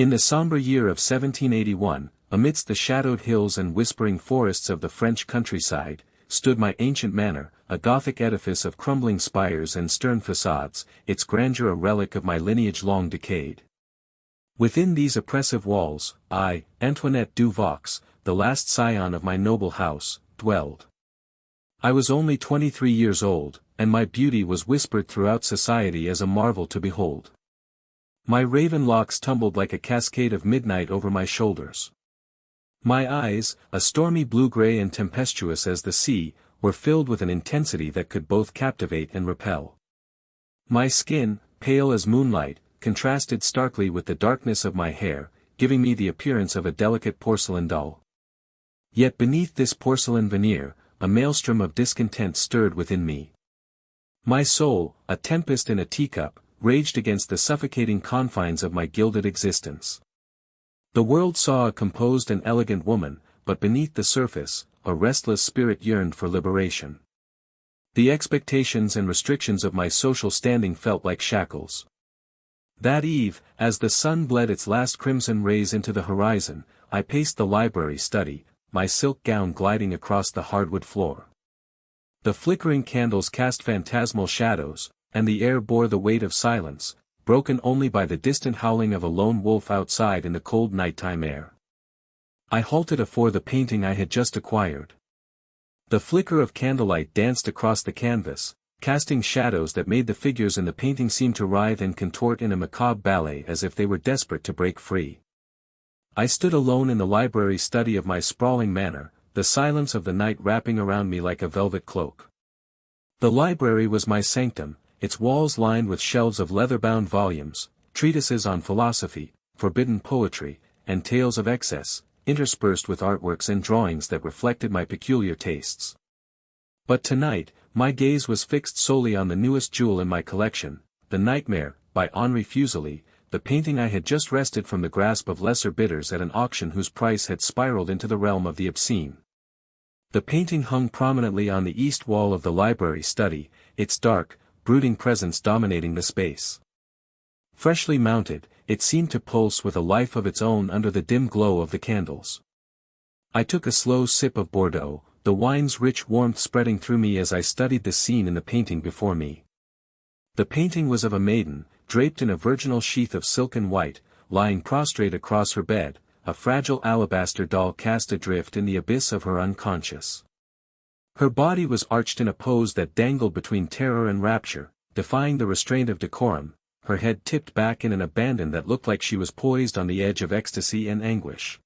In the sombre year of 1781, amidst the shadowed hills and whispering forests of the French countryside, stood my ancient manor, a Gothic edifice of crumbling spires and stern facades, its grandeur a relic of my lineage long decayed. Within these oppressive walls, I, Antoinette du Vaux, the last scion of my noble house, dwelled. I was only 23 years old, and my beauty was whispered throughout society as a marvel to behold. My raven locks tumbled like a cascade of midnight over my shoulders. My eyes, a stormy blue-gray and tempestuous as the sea, were filled with an intensity that could both captivate and repel. My skin, pale as moonlight, contrasted starkly with the darkness of my hair, giving me the appearance of a delicate porcelain doll. Yet beneath this porcelain veneer, a maelstrom of discontent stirred within me. My soul, a tempest in a teacup, raged against the suffocating confines of my gilded existence. The world saw a composed and elegant woman, but beneath the surface, a restless spirit yearned for liberation. The expectations and restrictions of my social standing felt like shackles. That eve, as the sun bled its last crimson rays into the horizon, I paced the library study, my silk gown gliding across the hardwood floor. The flickering candles cast phantasmal shadows, and the air bore the weight of silence, broken only by the distant howling of a lone wolf outside in the cold nighttime air. I halted afore the painting I had just acquired. The flicker of candlelight danced across the canvas, casting shadows that made the figures in the painting seem to writhe and contort in a macabre ballet as if they were desperate to break free. I stood alone in the library study of my sprawling manor, the silence of the night wrapping around me like a velvet cloak. The library was my sanctum, its walls lined with shelves of leather-bound volumes, treatises on philosophy, forbidden poetry, and tales of excess, interspersed with artworks and drawings that reflected my peculiar tastes. But tonight, my gaze was fixed solely on the newest jewel in my collection, The Nightmare, by Henri Fuseli, the painting I had just wrested from the grasp of lesser bidders at an auction whose price had spiraled into the realm of the obscene. The painting hung prominently on the east wall of the library study, its dark, brooding presence dominating the space. Freshly mounted, it seemed to pulse with a life of its own under the dim glow of the candles. I took a slow sip of Bordeaux, the wine's rich warmth spreading through me as I studied the scene in the painting before me. The painting was of a maiden, draped in a virginal sheath of silken white, lying prostrate across her bed, a fragile alabaster doll cast adrift in the abyss of her unconscious. Her body was arched in a pose that dangled between terror and rapture, defying the restraint of decorum, her head tipped back in an abandon that looked like she was poised on the edge of ecstasy and anguish.